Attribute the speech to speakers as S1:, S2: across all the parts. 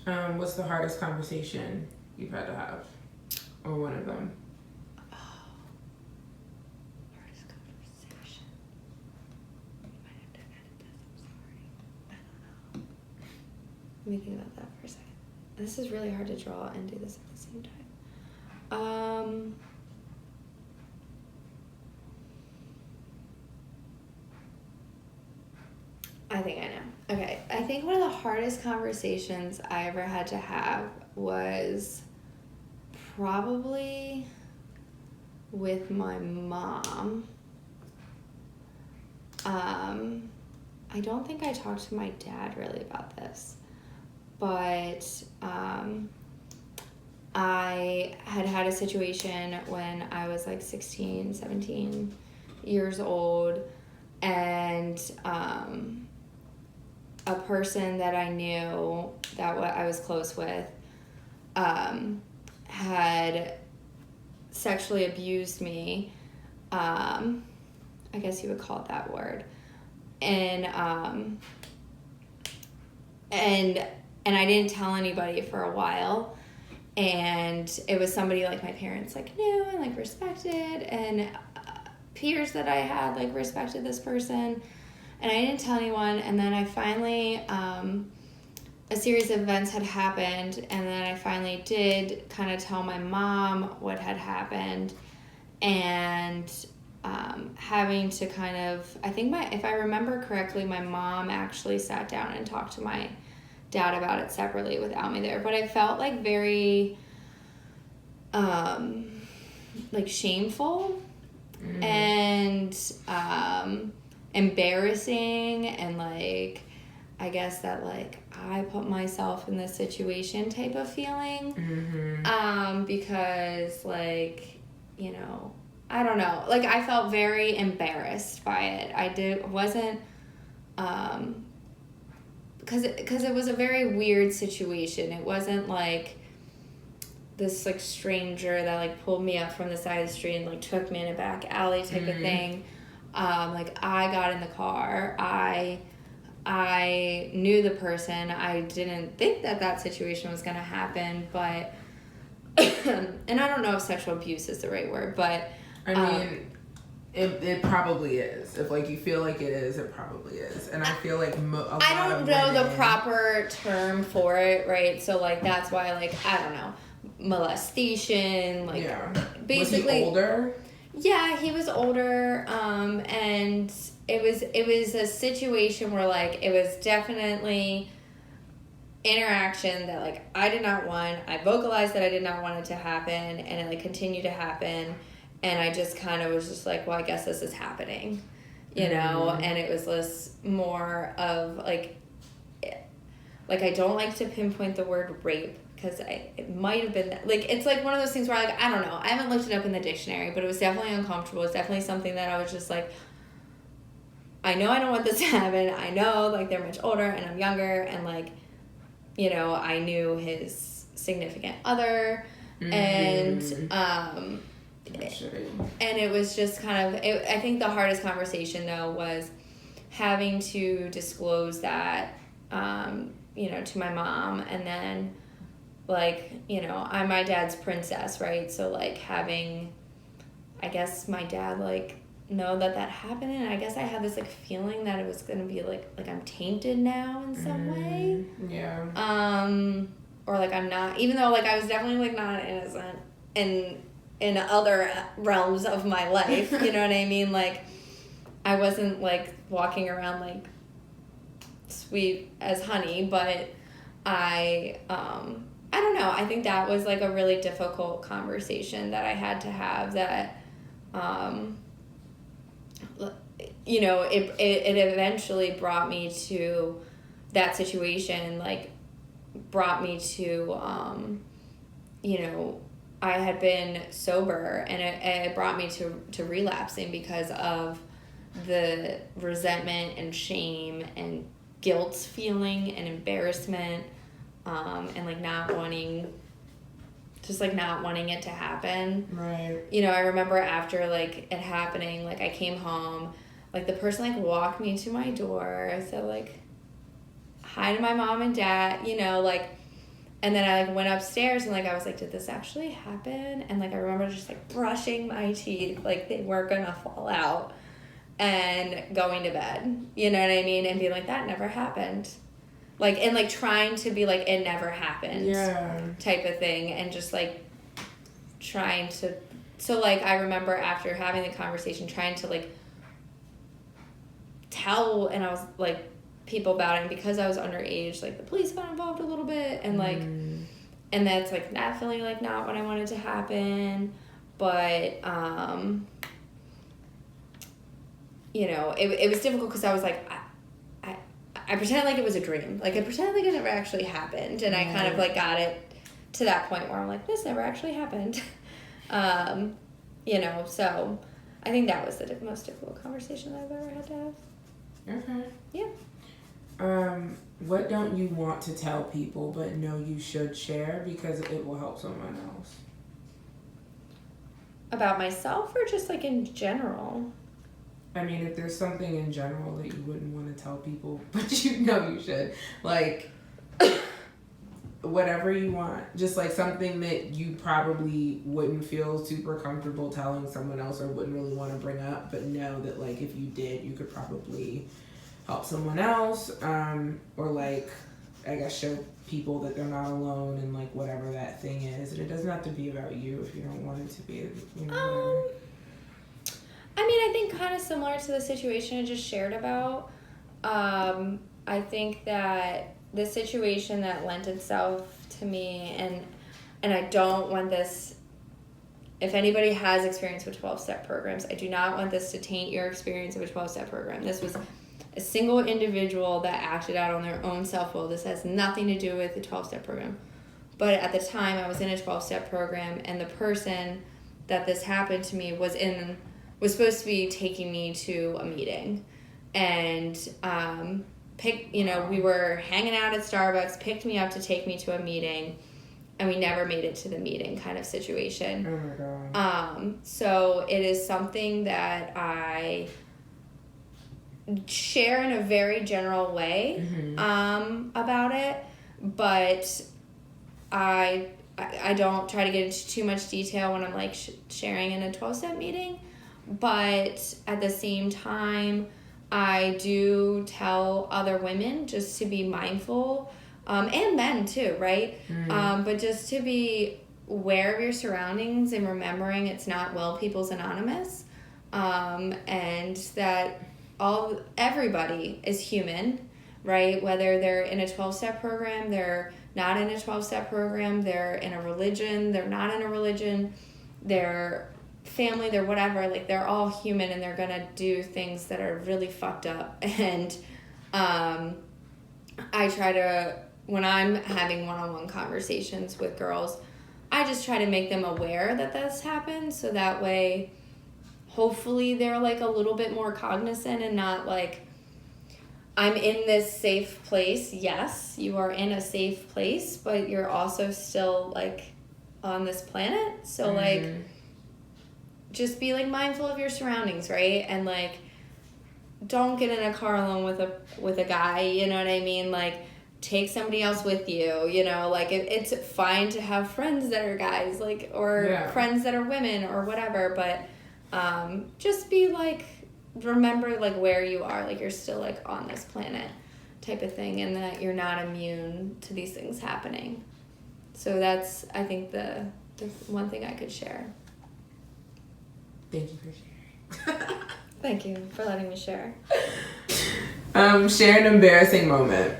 S1: What's the hardest conversation you've had to have? Or one of them?
S2: Hardest conversation. You might have to edit this, I'm sorry. I don't know. Let me think about that for a second. This is really hard to draw and do this at the same time. I think I know. Okay, I think one of the hardest conversations I ever had to have was probably with my mom. I don't think I talked to my dad really about this, but I had a situation when I was like 16, 17 years old, and a person that I knew that I was close with had sexually abused me. I guess you would call it that word. And I didn't tell anybody for a while. And it was somebody like my parents like knew and like respected, and peers that I had like respected this person. And I didn't tell anyone, and then I finally, a series of events had happened, and then I finally did kind of tell my mom what had happened, and having to kind of, I think if I remember correctly, my mom actually sat down and talked to my dad about it separately without me there, but I felt like very, like shameful, and, embarrassing, and like I guess that like I put myself in this situation type of feeling. Because like, you know, I don't know, like I felt very embarrassed by it. Wasn't because it was a very weird situation. It wasn't like this like stranger that like pulled me up from the side of the street and like took me in a back alley type of thing. Like I got in the car, I knew the person. I didn't think that situation was gonna happen, but and I don't know if sexual abuse is the right word, but
S1: I mean, it probably is. If like you feel like it is, it probably is. And I feel like
S2: I don't know the proper term for it, right? So like that's why like I don't know, molestation, like basically.
S1: Was he older?
S2: Yeah, he was older, and it was a situation where like it was definitely interaction that like I did not want. I vocalized that I did not want it to happen, and it like continued to happen, and I just kind of was just like, well, I guess this is happening, you know. And it was this more of like I don't like to pinpoint the word rape, because it might have been like, it's like one of those things where like I don't know, I haven't looked it up in the dictionary, but it was definitely uncomfortable. It's definitely something that I was just like, I know I don't want this to happen. I know like they're much older and I'm younger, and like, you know, I knew his significant other, and it was just kind of I think the hardest conversation though was having to disclose that you know, to my mom, and then like, you know, I'm my dad's princess, right? So like having, I guess, my dad like know that happened, and I guess I had this like feeling that it was gonna be like I'm tainted now in some way.
S1: Yeah.
S2: Or like I'm not, even though like I was definitely like not innocent in other realms of my life. You know what I mean? Like I wasn't like walking around like sweet as honey, but I don't know. I think that was like a really difficult conversation that I had to have, that, you know, it eventually brought me to that situation, like brought me to, you know, I had been sober, and it brought me to relapsing because of the resentment and shame and guilt feeling and embarrassment, and like not wanting it to happen.
S1: Right.
S2: You know, I remember after like it happening, like I came home, like the person like walked me to my door, said like hi to my mom and dad, you know, like And then I like went upstairs and like I was like, did this actually happen? And like I remember just like brushing my teeth like they weren't gonna fall out and going to bed. You know what I mean? And being like, that never happened. Like, and like trying to be like, it never happened.
S1: Yeah.
S2: Type of thing. And just like trying to, so like I remember after having the conversation trying to like tell, and I was like, people about it, and because I was underage, like the police got involved a little bit, and like and that's like definitely like not what I wanted to happen, but you know, it was difficult because I was like I pretended like it was a dream, like I pretended like it never actually happened, and I kind of like got it to that point where I'm like, this never actually happened. You know, so I think that was the most difficult conversation I've ever had to have.
S1: Okay.
S2: Yeah.
S1: What don't you want to tell people but know you should share because it will help someone else?
S2: About myself or just like in general?
S1: I mean, if there's something in general that you wouldn't want to tell people but you know you should, like whatever you want, just like something that you probably wouldn't feel super comfortable telling someone else or wouldn't really want to bring up, but know that like if you did, you could probably help someone else, or like I guess show people that they're not alone and like whatever that thing is. And it doesn't have to be about you if you don't want it to be, you know.
S2: I mean, I think kind of similar to the situation I just shared about. I think that the situation that lent itself to me, and I don't want this, if anybody has experience with 12-step programs, I do not want this to taint your experience of a 12-step program. This was a single individual that acted out on their own self-will. This has nothing to do with the 12-step program. But at the time, I was in a 12-step program, and the person that this happened to me was supposed to be taking me to a meeting. And we were hanging out at Starbucks, picked me up to take me to a meeting, and we never made it to the meeting kind of situation.
S1: Oh my God.
S2: So it is something that I share in a very general way about it, but I don't try to get into too much detail when I'm like sharing in a 12-step meeting, but at the same time I do tell other women just to be mindful, and men too, right? But just to be aware of your surroundings and remembering it's not Well People's Anonymous, and that everybody is human, right? Whether they're in a 12-step program, they're not in a 12-step program, they're in a religion, they're not in a religion, they're family, they're whatever, like they're all human and they're gonna do things that are really fucked up. And I try to, when I'm having one-on-one conversations with girls, I just try to make them aware that this happens, so that way hopefully they're like a little bit more cognizant and not like, I'm in this safe place. Yes, you are in a safe place, but you're also still like on this planet. So like, just be like mindful of your surroundings, right? And like, don't get in a car alone with a guy, you know what I mean? Like, take somebody else with you, you know, like it's fine to have friends that are guys, like, or friends that are women or whatever, but just be like, remember like where you are, like you're still like on this planet type of thing, and that you're not immune to these things happening. So that's, I think, the one thing I could share.
S1: Thank you for sharing.
S2: Thank you for letting me share.
S1: Share an embarrassing moment.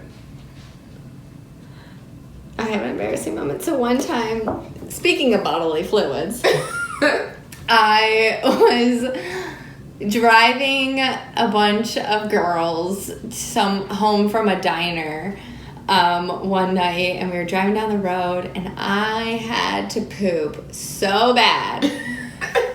S2: I have an embarrassing moment. So one time, speaking of bodily fluids, I was driving a bunch of girls home from a diner one night, and we were driving down the road, and I had to poop so bad.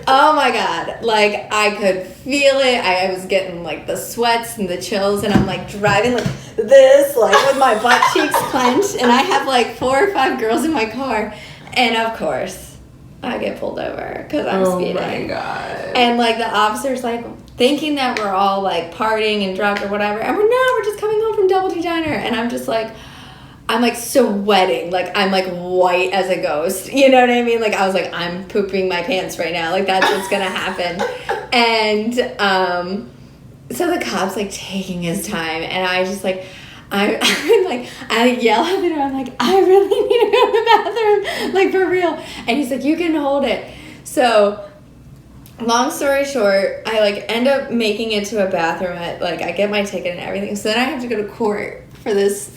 S2: Oh my God, like I could feel it. I was getting like the sweats and the chills, and I'm like driving like this, like with my butt cheeks clenched, and I have like 4 or 5 girls in my car, and of course I get pulled over because I'm speeding.
S1: Oh my God.
S2: And like the officer's like thinking that we're all like partying and drunk or whatever, and we're just coming home from Double D Diner, and I'm just like, I'm like sweating, like I'm like white as a ghost. You know what I mean? Like I was like, I'm pooping my pants right now. Like that's what's gonna happen. And so the cop's like taking his time, and I just like, I yell at him. I'm like, I really need to go to the bathroom, like for real. And he's like, you can hold it. So, long story short, I like end up making it to a bathroom at like I get my ticket and everything. So then I have to go to court for this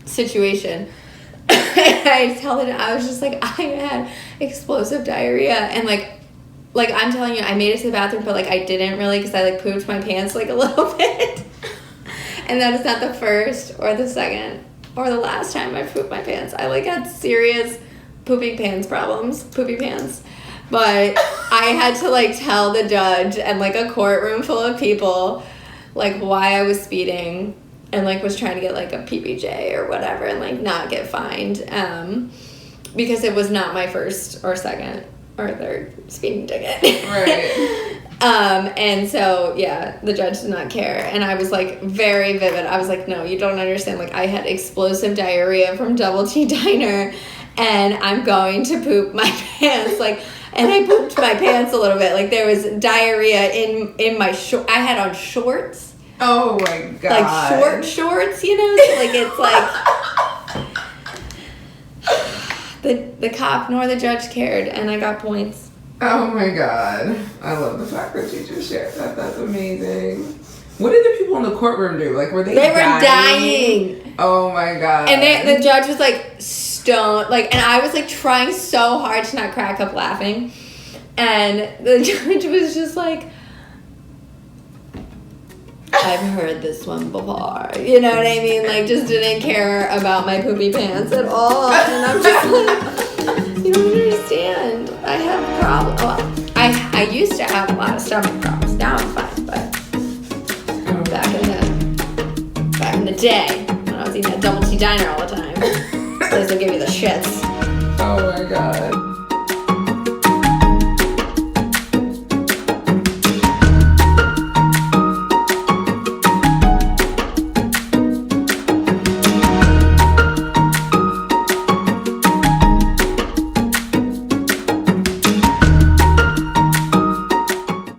S2: situation. And I tell it, I was just like, I had explosive diarrhea, and like I'm telling you, I made it to the bathroom, but like I didn't really, because I like pooped my pants like a little bit. And that is not the first or the second or the last time I pooped my pants. I like had serious poopy pants. But I had to like tell the judge and like a courtroom full of people like why I was speeding and like was trying to get like a PBJ or whatever and like not get fined, because it was not my first or second or third speeding ticket.
S1: Right.
S2: And so, yeah, the judge did not care. And I was, like, very vivid. I was like, no, you don't understand. Like, I had explosive diarrhea from Double T Diner, and I'm going to poop my pants. Like, and I pooped my pants a little bit. Like, there was diarrhea in my shorts. I had on shorts.
S1: Oh, my God.
S2: Like, shorts, you know? So, like, it's like... the cop nor the judge cared, and I got points.
S1: Oh my God. I love the fact that you just shared that. That's amazing. What did the people in the courtroom do? Like, were they
S2: They were dying.
S1: Oh my God.
S2: And the judge was like stoned. Like, and I was like trying so hard to not crack up laughing. And the judge was just like, I've heard this one before. You know what I mean? Like, just didn't care about my poopy pants at all. And I'm just like, you don't understand. I have problems. Well, I used to have a lot of stomach problems. Now I'm fine, but back in the day when I was eating at Double T Diner all the time, those will give you the shits.
S1: Oh my God.